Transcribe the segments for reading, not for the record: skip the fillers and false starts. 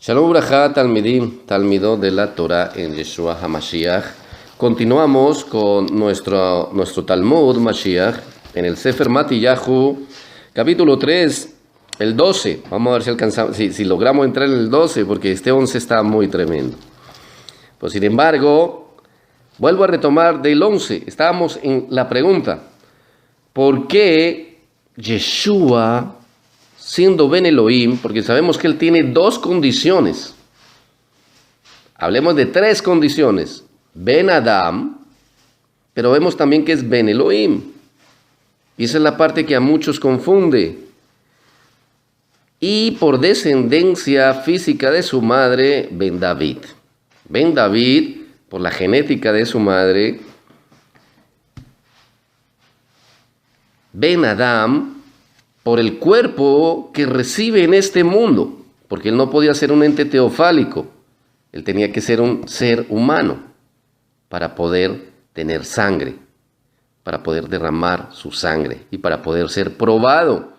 Shalom Braja, Talmidim, Talmidot de la Torah en Yeshua HaMashiach. Continuamos con nuestro Talmud Mashiach en el Sefer Matillahu, capítulo 3, el 12. Vamos a ver si alcanzamos, si logramos entrar en el 12, porque este 11 está muy tremendo. Pues sin embargo, vuelvo a retomar del 11. Estábamos en la pregunta: ¿por qué Yeshua, siendo Ben Elohim, porque sabemos que él tiene dos condiciones? Hablemos de tres condiciones: Ben Adam, pero vemos también que es Ben Elohim. Y esa es la parte que a muchos confunde. Y por descendencia física de su madre, Ben David. Ben David, por la genética de su madre. Ben Adam, por el cuerpo que recibe en este mundo, porque él no podía ser un ente teofálico, él tenía que ser un ser humano para poder tener sangre, para poder derramar su sangre y para poder ser probado,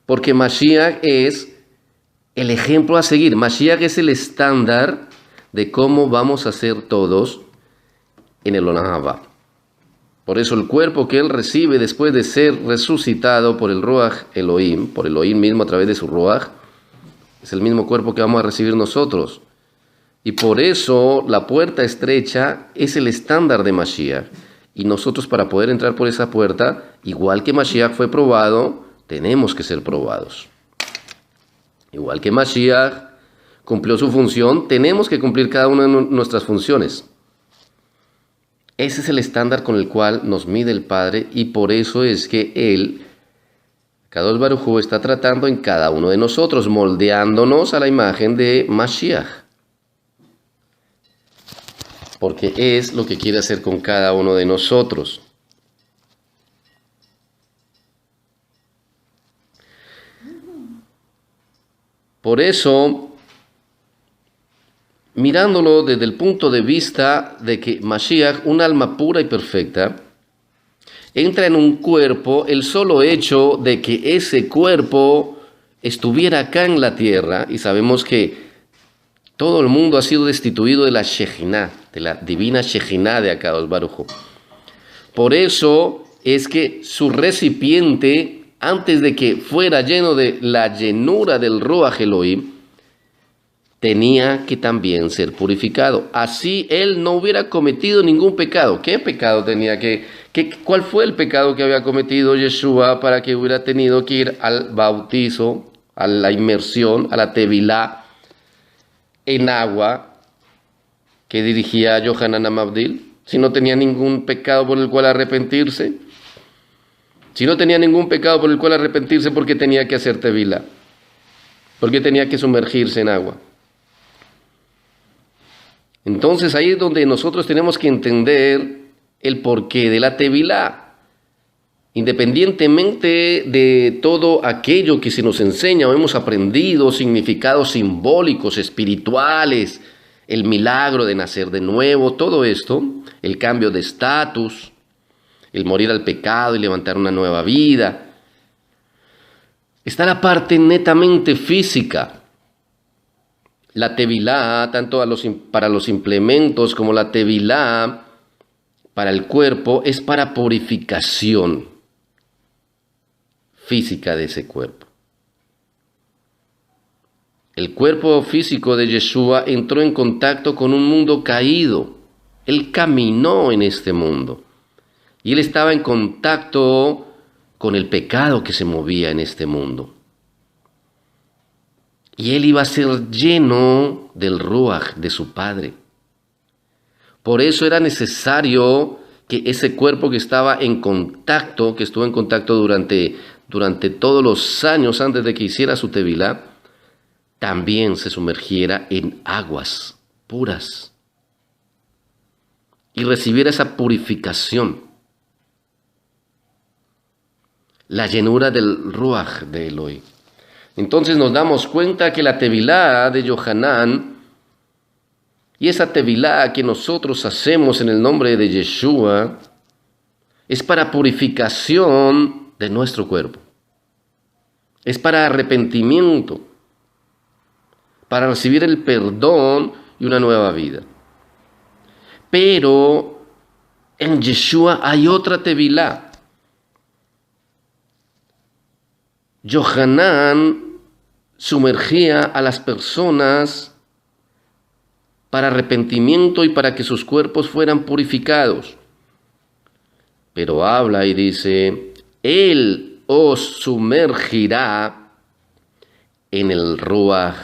porque Mashiach es el ejemplo a seguir. Mashiach es el estándar de cómo vamos a ser todos en el Olam Haba. Por eso el cuerpo que él recibe después de ser resucitado por el Ruach Elohim, por Elohim mismo a través de su Ruach, es el mismo cuerpo que vamos a recibir nosotros. Y por eso la puerta estrecha es el estándar de Mashiach. Y nosotros, para poder entrar por esa puerta, igual que Mashiach fue probado, tenemos que ser probados. Igual que Mashiach cumplió su función, tenemos que cumplir cada una de nuestras funciones. Ese es el estándar con el cual nos mide el Padre, y por eso es que Él, Kadosh Baruj Hu, está tratando en cada uno de nosotros, moldeándonos a la imagen de Mashiach. Porque es lo que quiere hacer con cada uno de nosotros. Por eso, mirándolo desde el punto de vista de que Mashiach, un alma pura y perfecta, entra en un cuerpo, el solo hecho de que ese cuerpo estuviera acá en la tierra, y sabemos que todo el mundo ha sido destituido de la Shejinah, de la divina Shejinah de Akadosh Baruj Hu. Por eso es que su recipiente, antes de que fuera lleno de la llenura del Ruach Elohim, tenía que también ser purificado. Así él no hubiera cometido ningún pecado. ¿Qué pecado tenía cuál fue el pecado que había cometido Yeshua para que hubiera tenido que ir al bautizo, a la inmersión, a la tevilá en agua que dirigía Yohanan Amabdil? Si no tenía ningún pecado por el cual arrepentirse. Si no tenía ningún pecado por el cual arrepentirse, ¿por qué tenía que hacer tevilá? ¿Por qué tenía que sumergirse en agua? Entonces ahí es donde nosotros tenemos que entender el porqué de la tevilá. Independientemente de todo aquello que se nos enseña o hemos aprendido, significados simbólicos, espirituales, el milagro de nacer de nuevo, todo esto, el cambio de estatus, el morir al pecado y levantar una nueva vida, está la parte netamente física. La tevilá, tanto para los implementos como la tevilá para el cuerpo, es para purificación física de ese cuerpo. El cuerpo físico de Yeshua entró en contacto con un mundo caído. Él caminó en este mundo y él estaba en contacto con el pecado que se movía en este mundo. Y él iba a ser lleno del Ruach de su Padre. Por eso era necesario que ese cuerpo que estaba en contacto, que estuvo en contacto durante todos los años antes de que hiciera su tevilá, también se sumergiera en aguas puras y recibiera esa purificación, la llenura del Ruach de Elohim. Entonces nos damos cuenta que la tevilá de Yohanan y esa tevilá que nosotros hacemos en el nombre de Yeshua es para purificación de nuestro cuerpo. Es para arrepentimiento, para recibir el perdón y una nueva vida. Pero en Yeshua hay otra tevilá. Yohanan sumergía a las personas para arrepentimiento y para que sus cuerpos fueran purificados. Pero habla y dice, Él os sumergirá en el Ruach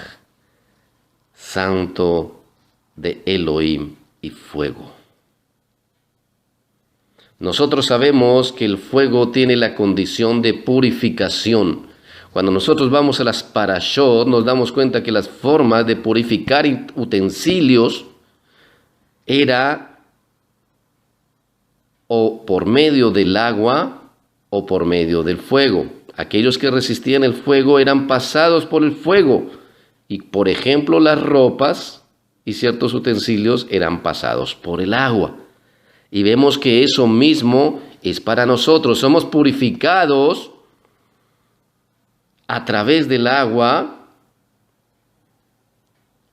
Santo de Elohim y fuego. Nosotros sabemos que el fuego tiene la condición de purificación. Cuando nosotros vamos a las parashot, nos damos cuenta que las formas de purificar utensilios era o por medio del agua o por medio del fuego. Aquellos que resistían el fuego eran pasados por el fuego. Y por ejemplo, las ropas y ciertos utensilios eran pasados por el agua. Y vemos que eso mismo es para nosotros. Somos purificados a través del agua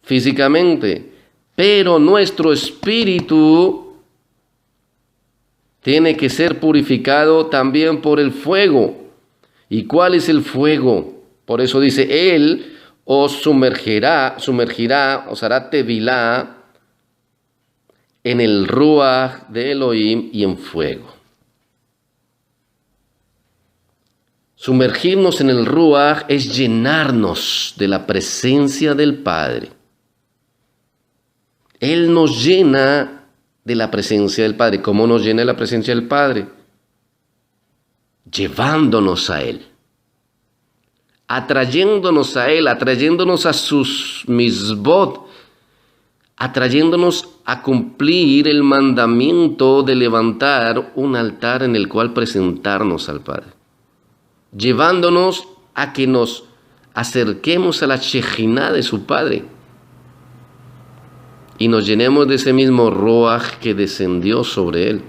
físicamente, pero nuestro espíritu tiene que ser purificado también por el fuego. ¿Y cuál es el fuego? Por eso dice, Él os sumergirá, os hará tevilá en el Ruach de Elohim y en fuego. Sumergirnos en el Ruach es llenarnos de la presencia del Padre. Él nos llena de la presencia del Padre. ¿Cómo nos llena de la presencia del Padre? Llevándonos a Él. Atrayéndonos a Él, atrayéndonos a sus misbot, atrayéndonos a cumplir el mandamiento de levantar un altar en el cual presentarnos al Padre. Llevándonos a que nos acerquemos a la Shejiná de su Padre y nos llenemos de ese mismo Ruach que descendió sobre Él.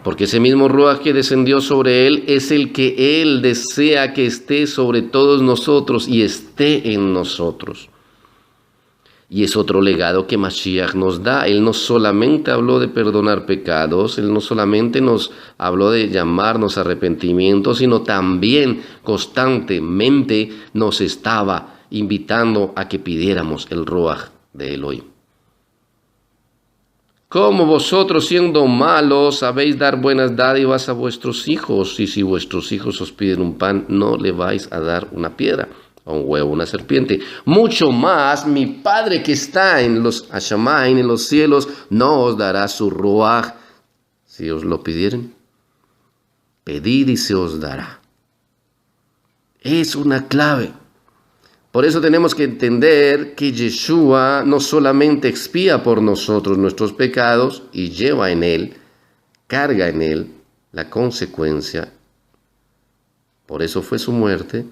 Porque ese mismo Ruach que descendió sobre Él es el que Él desea que esté sobre todos nosotros y esté en nosotros. Y es otro legado que Mashiach nos da. Él no solamente habló de perdonar pecados, Él no solamente nos habló de llamarnos a arrepentimiento, sino también constantemente nos estaba invitando a que pidiéramos el Ruach de Elohim. Como vosotros siendo malos sabéis dar buenas dádivas a vuestros hijos, y si vuestros hijos os piden un pan, no le vais a dar una piedra, o un huevo, una serpiente. Mucho más mi Padre que está en los Hashamayim, en los cielos, no os dará su Ruach si os lo pidieren. Pedid y se os dará. Es una clave. Por eso tenemos que entender que Yeshua no solamente expía por nosotros nuestros pecados y lleva en Él, carga en Él la consecuencia. Por eso fue su muerte.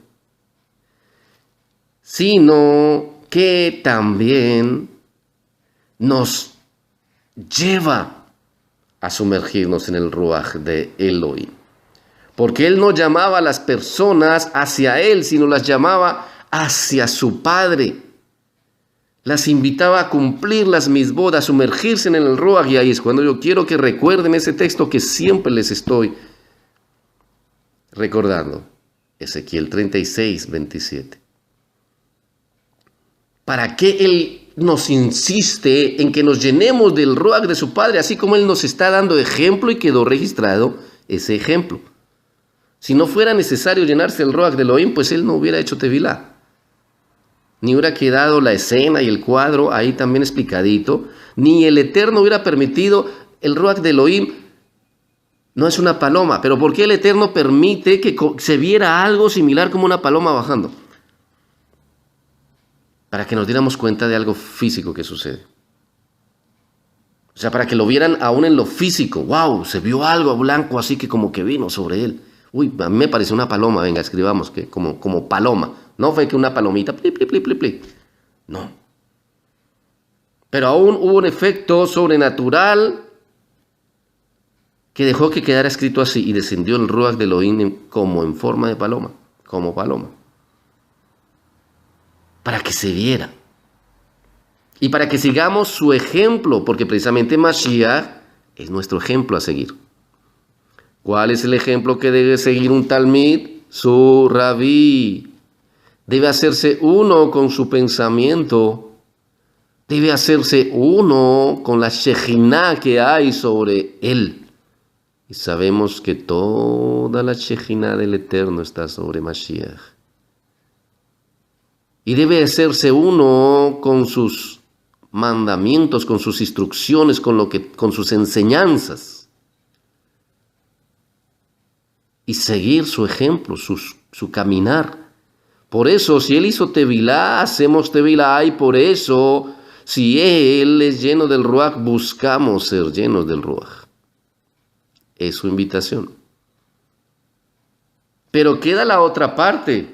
Sino que también nos lleva a sumergirnos en el Ruach de Elohim. Porque Él no llamaba a las personas hacia Él, sino las llamaba hacia su Padre. Las invitaba a cumplir las misbot, a sumergirse en el Ruach. Y ahí es cuando yo quiero que recuerden ese texto que siempre les estoy recordando. Ezequiel 36, 27. ¿Para qué Él nos insiste en que nos llenemos del Ruach de su Padre? Así como Él nos está dando ejemplo y quedó registrado ese ejemplo. Si no fuera necesario llenarse el Ruach de Elohim, pues Él no hubiera hecho tevilá. Ni hubiera quedado la escena y el cuadro ahí también explicadito. Ni el Eterno hubiera permitido el Ruach de Elohim. No es una paloma, pero ¿por qué el Eterno permite que se viera algo similar como una paloma bajando? Para que nos diéramos cuenta de algo físico que sucede. O sea, para que lo vieran aún en lo físico. ¡Wow! Se vio algo blanco así que como que vino sobre él. Uy, a mí me parece una paloma. Venga, escribamos que como paloma. No fue que una palomita. Pli, pli, pli, pli, pli. No. Pero aún hubo un efecto sobrenatural que dejó que quedara escrito así. Y descendió el Ruach de Elohim como en forma de paloma. Como paloma. ¿Para que se viera. Y para que sigamos su ejemplo, porque precisamente Mashiach es nuestro ejemplo a seguir. ¿Cuál es el ejemplo que debe seguir un talmid? Su rabí. Debe hacerse uno con su pensamiento. Debe hacerse uno con la Shejinah que hay sobre él. Y sabemos que toda la Shejinah del Eterno está sobre Mashiach. Y debe hacerse uno con sus mandamientos, con sus instrucciones, con sus enseñanzas. Y seguir su ejemplo, su caminar. Por eso, si él hizo Tevilá, hacemos Tevilá, y por eso, si él es lleno del Ruach, buscamos ser llenos del Ruach. Es su invitación. Pero queda la otra parte.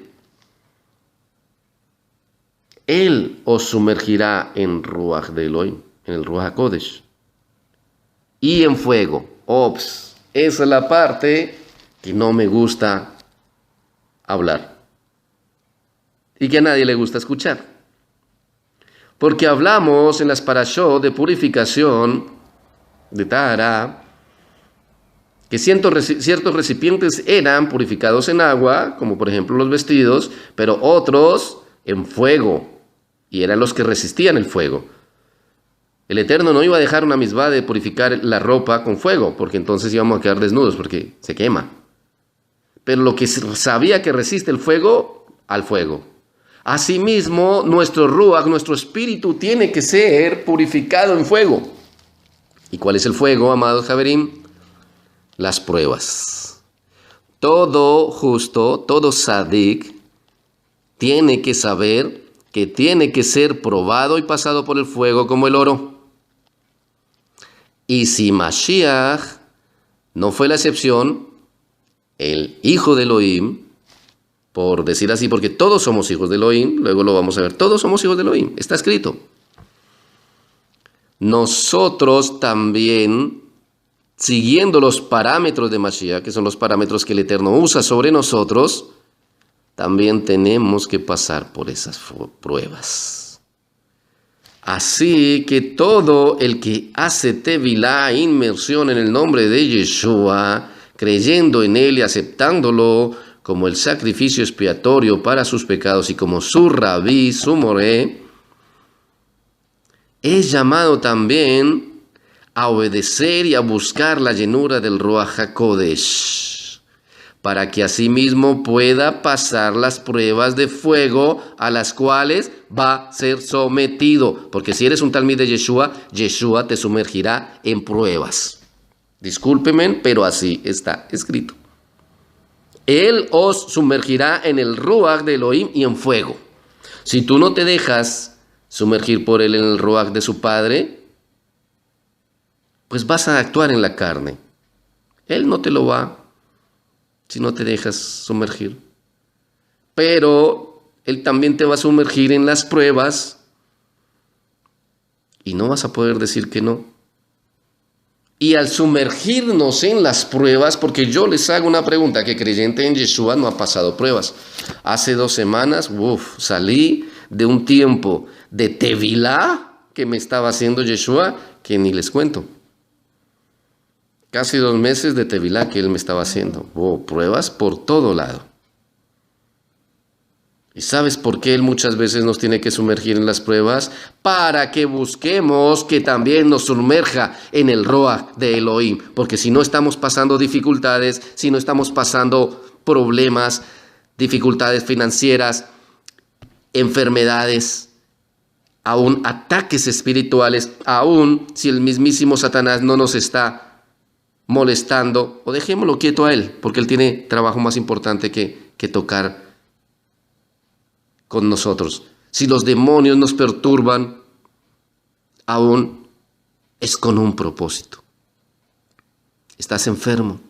Él os sumergirá en Ruach de Elohim, en el Ruach HaKodesh, y en fuego. Ops, esa es la parte que no me gusta hablar y que a nadie le gusta escuchar. Porque hablamos en las parashot de purificación, de Tahara, que ciertos recipientes eran purificados en agua, como por ejemplo los vestidos, pero otros en fuego, y eran los que resistían el fuego. El Eterno no iba a dejar una misbah de purificar la ropa con fuego, porque entonces íbamos a quedar desnudos, porque se quema. Pero lo que sabía que resiste el fuego, al fuego. Asimismo, nuestro Ruach, nuestro espíritu, tiene que ser purificado en fuego. ¿Y cuál es el fuego, amados Javerim? Las pruebas. Todo justo, todo sadik, tiene que saber que tiene que ser probado y pasado por el fuego como el oro. Y si Mashiach no fue la excepción, el hijo de Elohim, por decir así, porque todos somos hijos de Elohim, luego lo vamos a ver, todos somos hijos de Elohim, está escrito. Nosotros también, siguiendo los parámetros de Mashiach, que son los parámetros que el Eterno usa sobre nosotros, también tenemos que pasar por esas pruebas. Así que todo el que hace tevilá, inmersión en el nombre de Yeshua, creyendo en él y aceptándolo como el sacrificio expiatorio para sus pecados y como su rabí, su moré, es llamado también a obedecer y a buscar la llenura del Ruach HaKodesh, para que asimismo pueda pasar las pruebas de fuego a las cuales va a ser sometido. Porque si eres un talmid de Yeshua, Yeshua te sumergirá en pruebas. Discúlpenme, pero así está escrito. Él os sumergirá en el Ruach de Elohim y en fuego. Si tú no te dejas sumergir por él en el Ruach de su Padre, pues vas a actuar en la carne. Él no te lo va si no te dejas sumergir. Pero él también te va a sumergir en las pruebas y no vas a poder decir que no. Y al sumergirnos en las pruebas, porque yo les hago una pregunta, que creyente en Yeshua no ha pasado pruebas. Hace 2 semanas, salí de un tiempo de tevilá que me estaba haciendo Yeshua, que ni les cuento. Casi 2 meses de tevilá que él me estaba haciendo. Pruebas por todo lado. ¿Y sabes por qué él muchas veces nos tiene que sumergir en las pruebas? Para que busquemos que también nos sumerja en el Ruach de Elohim. Porque si no estamos pasando dificultades, si no estamos pasando problemas, dificultades financieras, enfermedades, aún ataques espirituales, aún si el mismísimo Satanás no nos está molestando, o dejémoslo quieto a él, porque él tiene trabajo más importante que tocar con nosotros. Si los demonios nos perturban, aún es con un propósito. Estás enfermo,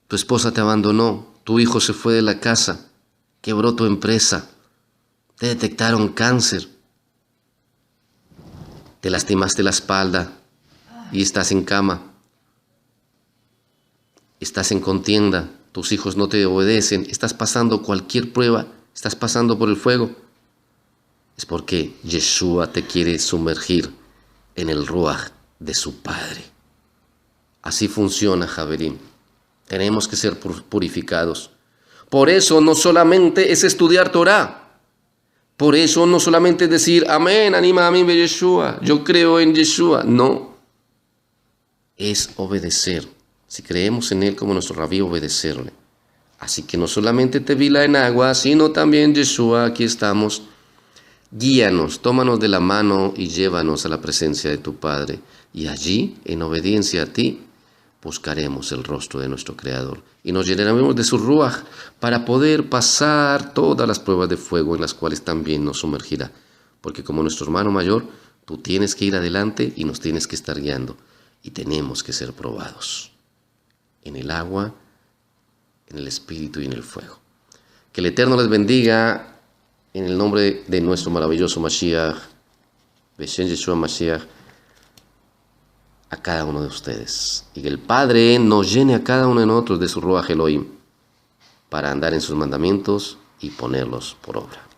tu esposa te abandonó, tu hijo se fue de la casa, quebró tu empresa, te detectaron cáncer, te lastimaste la espalda y estás en cama. Estás en contienda, tus hijos no te obedecen, estás pasando cualquier prueba, estás pasando por el fuego. es porque Yeshua te quiere sumergir en el Ruach de su Padre. Así funciona, Javerim. Tenemos que ser purificados. Por eso no solamente es estudiar Torah. Por eso no solamente es decir, amén, anima a mí, Yeshua, yo creo en Yeshua. No. Es obedecer. Si creemos en Él como nuestro rabí, obedecerle. Así que no solamente Tevila en agua, sino también Yeshua, aquí estamos. Guíanos, tómanos de la mano y llévanos a la presencia de tu Padre. Y allí, en obediencia a ti, buscaremos el rostro de nuestro Creador. Y nos llenaremos de su Ruach para poder pasar todas las pruebas de fuego en las cuales también nos sumergirá. Porque como nuestro hermano mayor, tú tienes que ir adelante y nos tienes que estar guiando. Y tenemos que ser probados en el agua, en el espíritu y en el fuego. Que el Eterno les bendiga en el nombre de nuestro maravilloso Mashiach, Beshem Yeshua Mashiach, a cada uno de ustedes. Y que el Padre nos llene a cada uno de nosotros de su Ruach Elohim para andar en sus mandamientos y ponerlos por obra.